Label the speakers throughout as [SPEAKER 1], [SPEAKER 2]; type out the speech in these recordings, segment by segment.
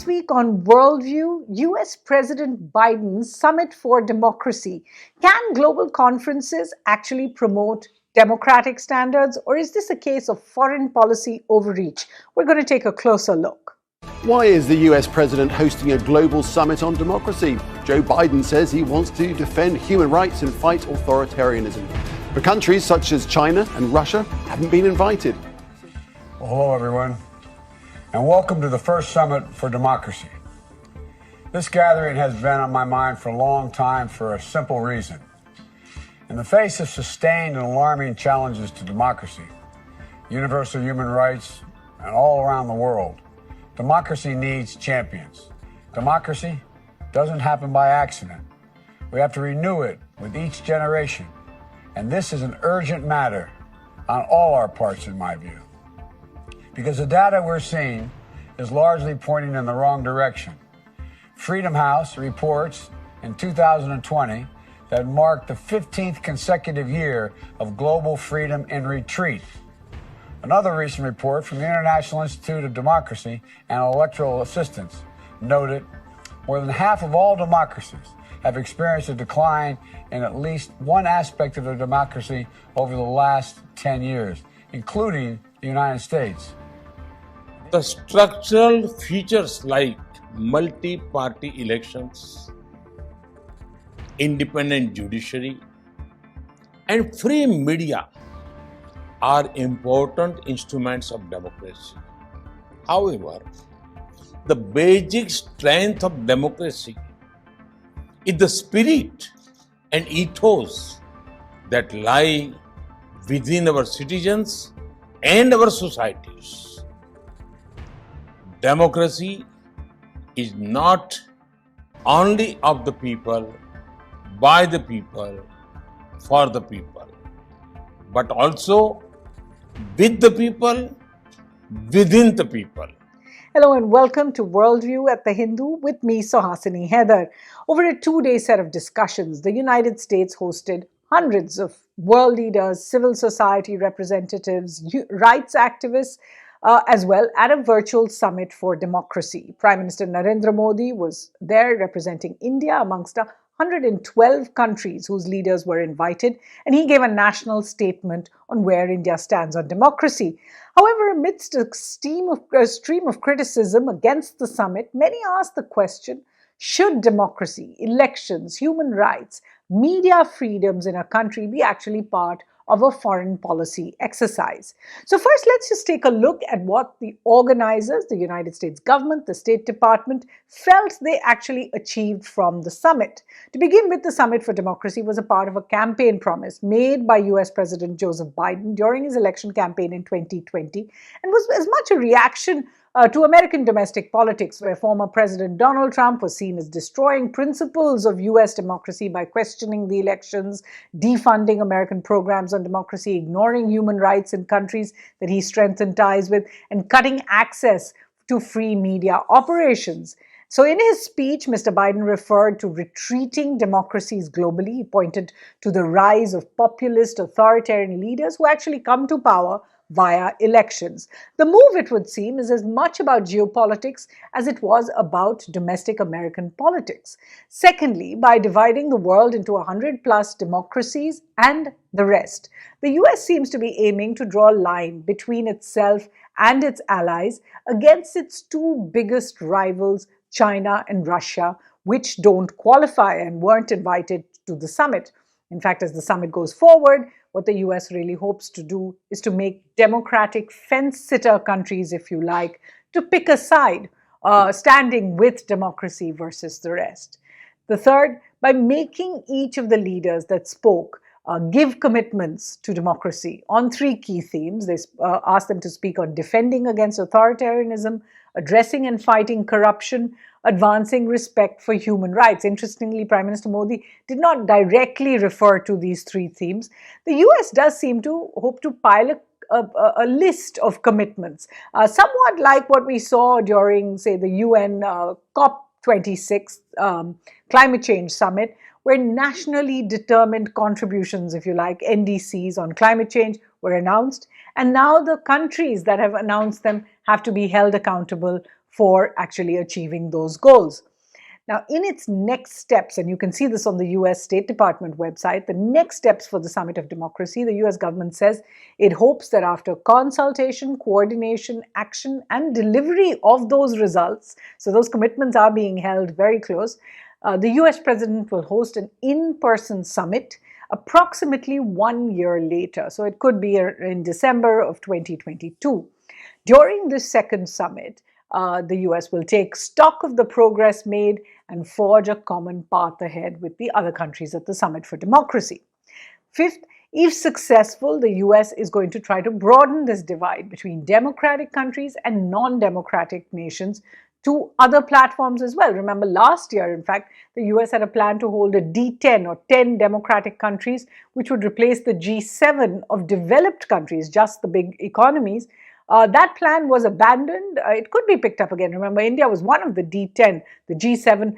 [SPEAKER 1] week on Worldview, US President Biden's Summit for Democracy. Can global conferences actually promote democratic standards, or is this a case of foreign policy overreach? We're going to take a closer look.
[SPEAKER 2] Why is the US president hosting a global summit on democracy? Joe Biden says he wants to defend human rights and fight authoritarianism. But countries such as China and Russia haven't been invited.
[SPEAKER 3] Well, hello, everyone, and welcome to the first Summit for Democracy. This gathering has been on my mind for a long time for a simple reason. In the face of sustained and alarming challenges to democracy, universal human rights, and all around the world, democracy needs champions. Democracy doesn't happen by accident. We have to renew it with each generation, and this is an urgent matter on all our parts, in my view. Because the data we're seeing is largely pointing in the wrong direction. Freedom House reports in 2020 that marked the 15th consecutive year of global freedom in retreat. Another recent report from the International Institute of Democracy and Electoral Assistance noted more than half of all democracies have experienced a decline in at least one aspect of their democracy over the last 10 years, including the United States.
[SPEAKER 4] The structural features like multi-party elections, independent judiciary, and free media are important instruments of democracy. However, the basic strength of democracy is the spirit and ethos that lie within our citizens and our societies. Democracy is not only of the people, by the people, for the people, but also with the people, within the people.
[SPEAKER 1] Hello and welcome to Worldview at The Hindu with me, Suhasini Haidar. Over a two-day set of discussions, the United States hosted hundreds of world leaders, civil society representatives, rights activists, as well at a virtual summit for democracy. Prime Minister Narendra Modi was there representing India amongst 112 countries whose leaders were invited, and he gave a national statement on where India stands on democracy. However, amidst a stream of criticism against the summit, many asked the question, should democracy, elections, human rights, media freedoms in a country be actually part of a foreign policy exercise? So first, let's just take a look at what the organizers, the United States government, the State Department, felt they actually achieved from the summit. To begin with, the Summit for Democracy was a part of a campaign promise made by US President Joseph Biden during his election campaign in 2020 and was as much a reaction to American domestic politics, where former President Donald Trump was seen as destroying principles of US democracy by questioning the elections, defunding American programs on democracy, ignoring human rights in countries that he strengthened ties with, and cutting access to free media operations. So in his speech, Mr. Biden referred to retreating democracies globally. He pointed to the rise of populist authoritarian leaders who actually come to power via elections. The move, it would seem, is as much about geopolitics as it was about domestic American politics. Secondly, by dividing the world into 100+ democracies and the rest, the US seems to be aiming to draw a line between itself and its allies against its two biggest rivals, China and Russia, which don't qualify and weren't invited to the summit. In fact, as the summit goes forward, what the US really hopes to do is to make democratic fence-sitter countries, if you like, to pick a side, standing with democracy versus the rest. The third, by making each of the leaders that spoke give commitments to democracy on three key themes. They asked them to speak on defending against authoritarianism, addressing and fighting corruption, advancing respect for human rights. Interestingly, Prime Minister Modi did not directly refer to these three themes. The US does seem to hope to pile a list of commitments, somewhat like what we saw during, say, the UN COP26 climate change summit, where nationally determined contributions, if you like, NDCs on climate change were announced. And now the countries that have announced them have to be held accountable for actually achieving those goals. Now, in its next steps, and you can see this on the US State Department website, the next steps for the Summit of Democracy, the US government says it hopes that after consultation, coordination, action, and delivery of those results, so those commitments are being held very close, the US president will host an in-person summit approximately 1 year later. So it could be in December of 2022. During this second summit, the US will take stock of the progress made and forge a common path ahead with the other countries at the Summit for Democracy. Fifth, if successful, the US is going to try to broaden this divide between democratic countries and non-democratic nations to other platforms as well. Remember last year, in fact, the US had a plan to hold a D10 or 10 democratic countries, which would replace the G7 of developed countries, just the big economies. That plan was abandoned. It could be picked up again. Remember, India was one of the D10, the G7,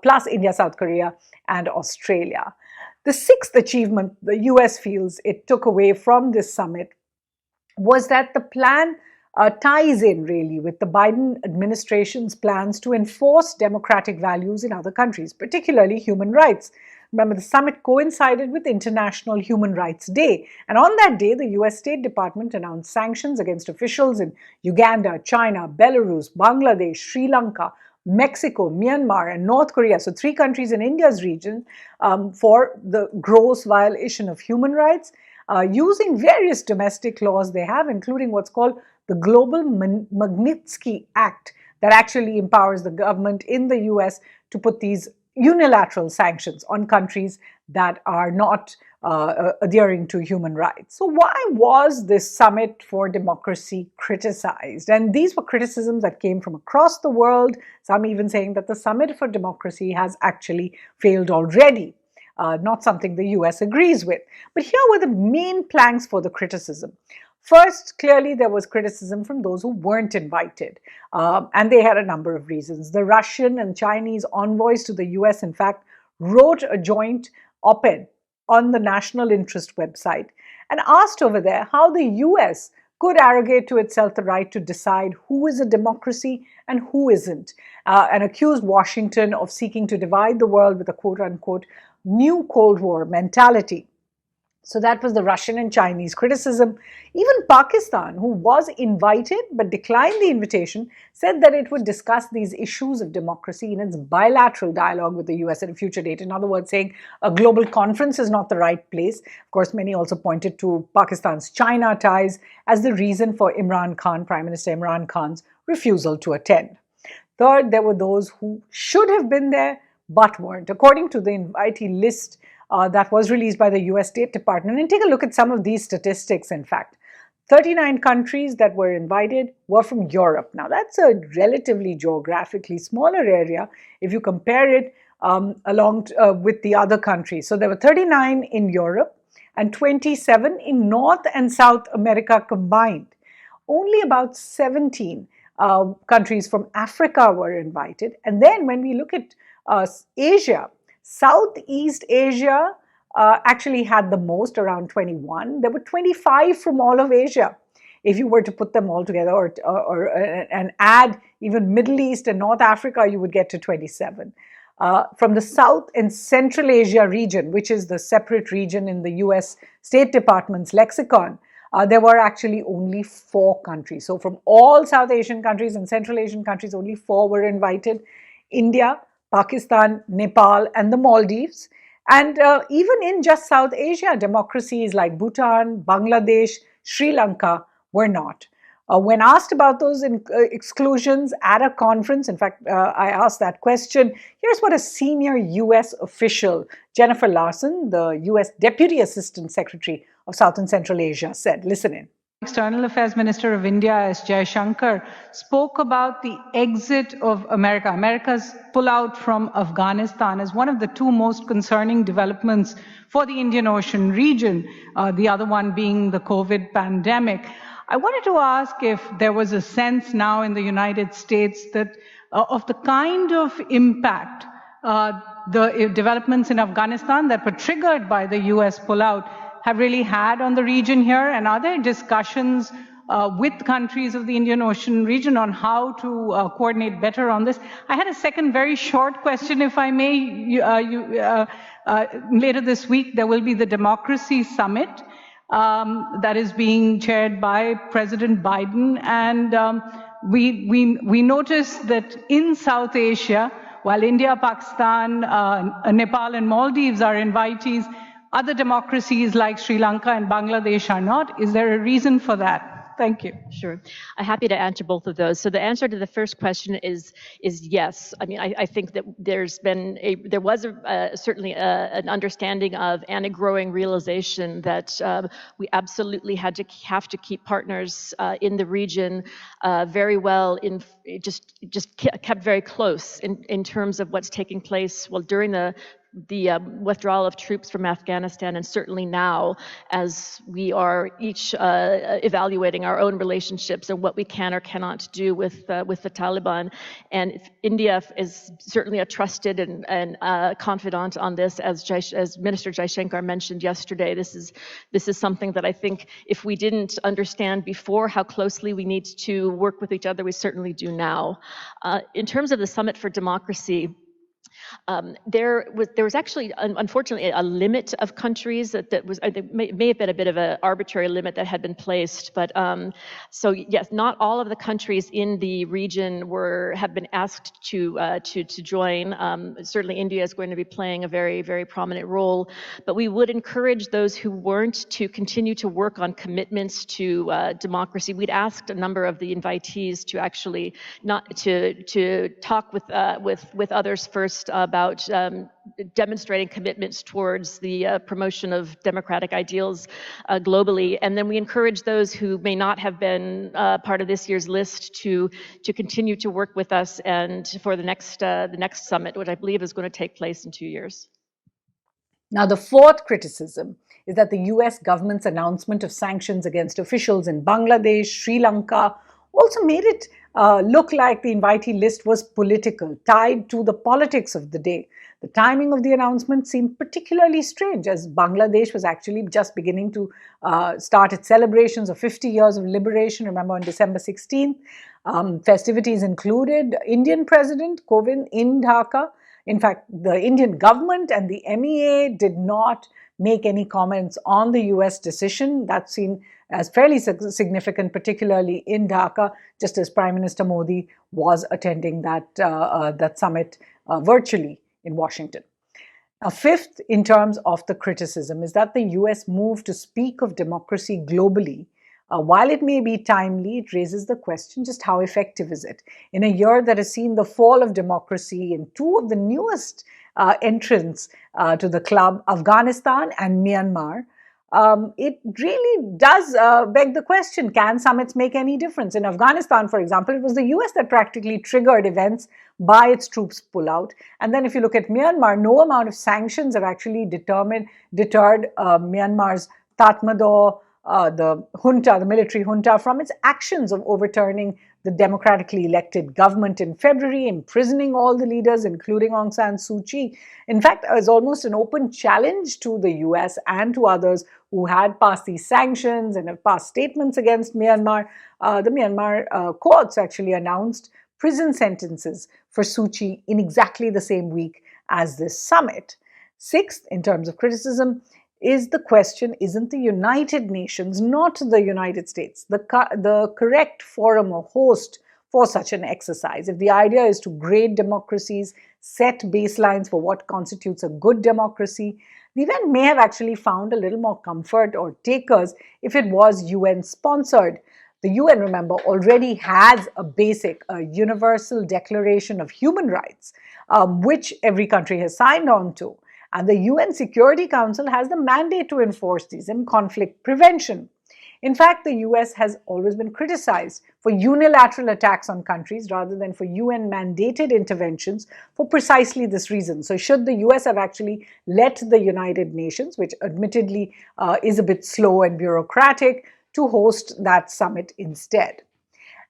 [SPEAKER 1] plus India, South Korea, and Australia. The sixth achievement the US feels it took away from this summit was that the plan ties in really with the Biden administration's plans to enforce democratic values in other countries, particularly human rights. Remember, the summit coincided with International Human Rights Day. And on that day, the US State Department announced sanctions against officials in Uganda, China, Belarus, Bangladesh, Sri Lanka, Mexico, Myanmar, and North Korea, so 3 countries in India's region, for the gross violation of human rights, using various domestic laws they have, including what's called the Global Magnitsky Act, that actually empowers the government in the US to put these unilateral sanctions on countries that are not adhering to human rights. So why was this Summit for Democracy criticized? And these were criticisms that came from across the world, some even saying that the Summit for Democracy has actually failed already. Not something the US agrees with. But here were the main planks for the criticism. First, clearly there was criticism from those who weren't invited, and they had a number of reasons. The Russian and Chinese envoys to the US, in fact, wrote a joint op-ed on the National Interest website and asked over there how the US could arrogate to itself the right to decide who is a democracy and who isn't, and accused Washington of seeking to divide the world with a quote-unquote new Cold War mentality. So that was the Russian and Chinese criticism. Even Pakistan, who was invited but declined the invitation, said that it would discuss these issues of democracy in its bilateral dialogue with the US at a future date. In other words, saying a global conference is not the right place. Of course, many also pointed to Pakistan's China ties as the reason for Imran Khan, Prime Minister Imran Khan's refusal to attend. Third, there were those who should have been there but weren't. According to the invitee list that was released by the US State Department, and take a look at some of these statistics, in fact. 39 countries that were invited were from Europe. Now, that's a relatively geographically smaller area if you compare it with the other countries. So there were 39 in Europe and 27 in North and South America combined. Only about 17 countries from Africa were invited. And then when we look at Asia, Southeast Asia actually had the most, around 21. There were 25 from all of Asia. If you were to put them all together and add even Middle East and North Africa, you would get to 27. From the South and Central Asia region, which is the separate region in the US State Department's lexicon, there were actually only 4 countries. So from all South Asian countries and Central Asian countries, only 4 were invited: India, Pakistan, Nepal, and the Maldives. And even in just South Asia, democracies like Bhutan, Bangladesh, Sri Lanka were not. When asked about those exclusions at a conference, in fact, I asked that question, here's what a senior US official, Jennifer Larson, the US Deputy Assistant Secretary of South and Central Asia, said. Listen in.
[SPEAKER 5] External Affairs Minister of India, S. Jaishankar, spoke about the exit of America, America's pullout from Afghanistan, as one of the 2 most concerning developments for the Indian Ocean region, the other one being the COVID pandemic. I wanted to ask if there was a sense now in the United States that of the kind of impact the developments in Afghanistan that were triggered by the US pullout have really had on the region here, and are there discussions with countries of the Indian Ocean region on how to coordinate better on this. I had a second very short question, if I may. Later this week, there will be the Democracy Summit that is being chaired by President Biden. And we noticed that in South Asia, while India, Pakistan, Nepal, and Maldives are invitees, other democracies like Sri Lanka and Bangladesh are not. Is there a reason for that? Thank you.
[SPEAKER 6] Sure. I'm happy to answer both of those. So the answer to the first question is yes. I mean, I think that there was certainly an understanding of and a growing realization that we absolutely have to keep partners in the region very well just kept very close in terms of what's taking place during the withdrawal of troops from Afghanistan, and certainly now as we are each evaluating our own relationships and what we can or cannot do with the Taliban. And India is certainly a trusted and confidant on this, as Minister Jaishankar mentioned yesterday. This is something that I think if we didn't understand before how closely we need to work with each other, we certainly do now. In terms of the Summit for Democracy, there was actually, unfortunately, a limit of countries that was, I think, may have been a bit of an arbitrary limit that had been placed. But so yes, not all of the countries in the region have been asked to join. Certainly, India is going to be playing a very, very prominent role. But we would encourage those who weren't to continue to work on commitments to democracy. We'd asked a number of the invitees to actually not to talk with others first about demonstrating commitments towards the promotion of democratic ideals globally. And then we encourage those who may not have been part of this year's list to continue to work with us and for the next summit, which I believe is going to take place in 2 years.
[SPEAKER 1] Now, the fourth criticism is that the US government's announcement of sanctions against officials in Bangladesh, Sri Lanka, also made it look like the invitee list was political, tied to the politics of the day. The timing of the announcement seemed particularly strange, as Bangladesh was actually just beginning to start its celebrations of 50 years of liberation, remember, on December 16th. Festivities included Indian President Kovind in Dhaka. In fact, the Indian government and the MEA did not make any comments on the US decision. That's seen as fairly significant, particularly in Dhaka, just as Prime Minister Modi was attending that summit virtually in Washington. Now, fifth, in terms of the criticism, is that the US move to speak of democracy globally. While it may be timely, it raises the question, just how effective is it? In a year that has seen the fall of democracy in two of the newest entrants to the club, Afghanistan and Myanmar, it really does beg the question, can summits make any difference? In Afghanistan, for example, it was the US that practically triggered events by its troops pullout. And then if you look at Myanmar, no amount of sanctions have actually deterred Myanmar's Tatmadaw, the junta, the military junta, from its actions of overturning the democratically elected government in February, imprisoning all the leaders, including Aung San Suu Kyi. In fact, it was almost an open challenge to the US and to others who had passed these sanctions and have passed statements against Myanmar. The Myanmar courts actually announced prison sentences for Suu Kyi in exactly the same week as this summit. Sixth, in terms of criticism, is the question, isn't the United Nations, not the United States, the correct forum or host for such an exercise? If the idea is to grade democracies, set baselines for what constitutes a good democracy, the event may have actually found a little more comfort or takers if it was UN-sponsored. The UN, remember, already has a universal declaration of human rights, which every country has signed on to. And the UN Security Council has the mandate to enforce these in conflict prevention. In fact, the US has always been criticized for unilateral attacks on countries rather than for UN-mandated interventions for precisely this reason. So should the US have actually let the United Nations, which admittedly is a bit slow and bureaucratic, to host that summit instead?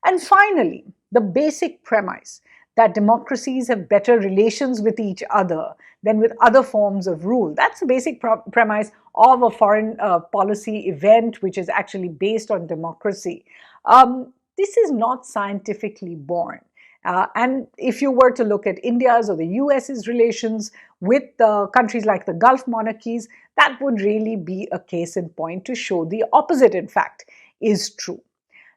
[SPEAKER 1] And finally, the basic premise that democracies have better relations with each other than with other forms of rule. That's the basic premise of a foreign policy event, which is actually based on democracy. This is not scientifically born. And if you were to look at India's or the US's relations with countries like the Gulf monarchies, that would really be a case in point to show the opposite, in fact, is true.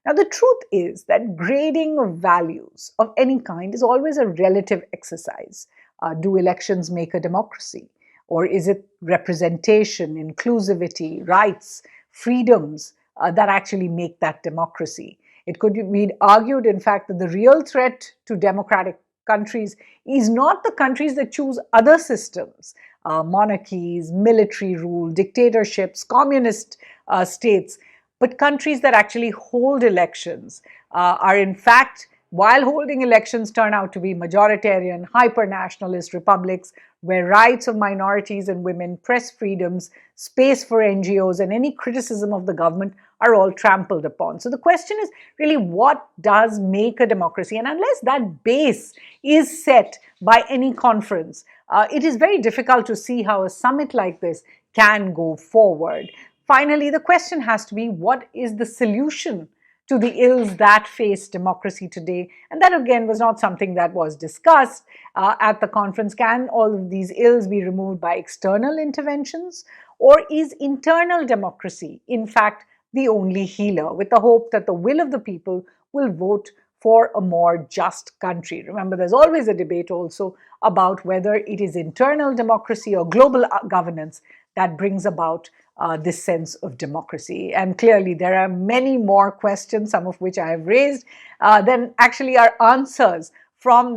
[SPEAKER 1] Now, the truth is that grading of values of any kind is always a relative exercise. Do elections make a democracy? Or is it representation, inclusivity, rights, freedoms that actually make that democracy? It could be argued, in fact, that the real threat to democratic countries is not the countries that choose other systems, monarchies, military rule, dictatorships, communist states, but countries that actually hold elections are in fact, while holding elections, turn out to be majoritarian, hyper-nationalist republics where rights of minorities and women, press freedoms, space for NGOs, and any criticism of the government are all trampled upon. So the question is really, what does make a democracy? And unless that base is set by any conference, it is very difficult to see how a summit like this can go forward. Finally, the question has to be, what is the solution to the ills that face democracy today? And that, again, was not something that was discussed at the conference. Can all of these ills be removed by external interventions? Or is internal democracy, in fact, the only healer, with the hope that the will of the people will vote for a more just country? Remember, there's always a debate also about whether it is internal democracy or global governance that brings about this sense of democracy. And clearly there are many more questions, some of which I have raised, than actually are answers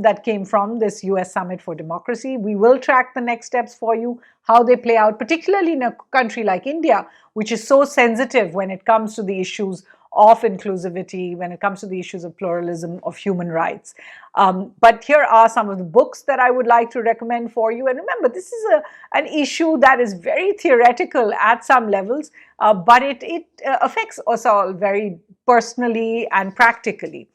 [SPEAKER 1] that came from this US Summit for Democracy. We will track the next steps for you, how they play out, particularly in a country like India, which is so sensitive when it comes to the issues of inclusivity, when it comes to the issues of pluralism, of human rights. But here are some of the books that I would like to recommend for you. And remember, this is an issue that is very theoretical at some levels, but it affects us all very personally and practically.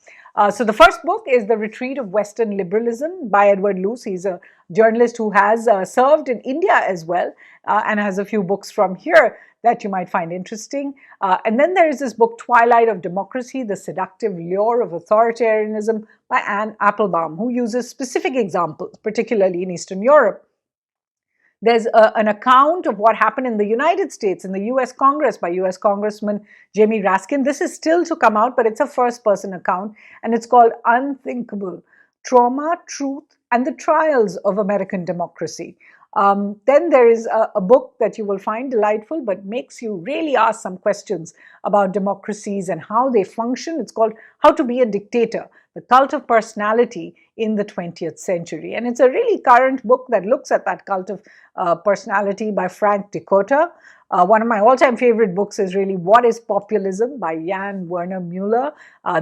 [SPEAKER 1] So the first book is The Retreat of Western Liberalism by Edward Luce. He's a journalist who has served in India as well and has a few books from here that you might find interesting. And then there is this book, Twilight of Democracy, The Seductive Lure of Authoritarianism by Anne Applebaum, who uses specific examples, particularly in Eastern Europe. There's an account of what happened in the United States, in the US Congress, by US Congressman Jamie Raskin. This is still to come out, but it's a first-person account, and it's called Unthinkable: Trauma, Truth, and the Trials of American Democracy. Then there is a book that you will find delightful, but makes you really ask some questions about democracies and how they function. It's called How to Be a Dictator: The Cult of Personality in the 20th Century. And it's a really current book that looks at that cult of personality by Frank Dakota. One of my all-time favorite books is really What is Populism by Werner Mueller.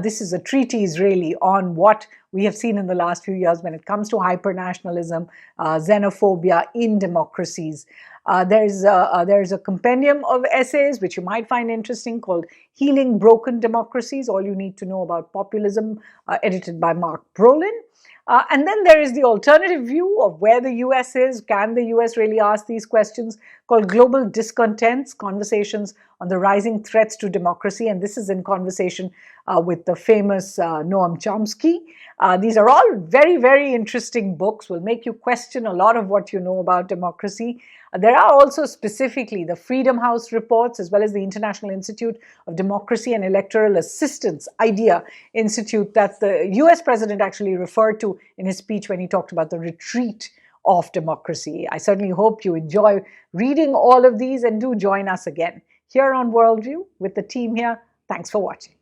[SPEAKER 1] This is a treatise really on what we have seen in the last few years when it comes to hypernationalism, xenophobia in democracies. There's a compendium of essays which you might find interesting called Healing Broken Democracies, All You Need to Know About Populism, edited by Mark Brolin. And then there is the alternative view of where the US is. Can the US really ask these questions? Called Global Discontents, Conversations on the Rising Threats to Democracy. And this is in conversation with the famous Noam Chomsky. These are all very, very interesting books, will make you question a lot of what you know about democracy. There are also specifically the Freedom House reports, as well as the International Institute of Democracy and Electoral Assistance, IDEA Institute, that the US president actually referred to in his speech when he talked about the retreat of democracy. I certainly hope you enjoy reading all of these, and do join us again here on Worldview with the team here. Thanks for watching.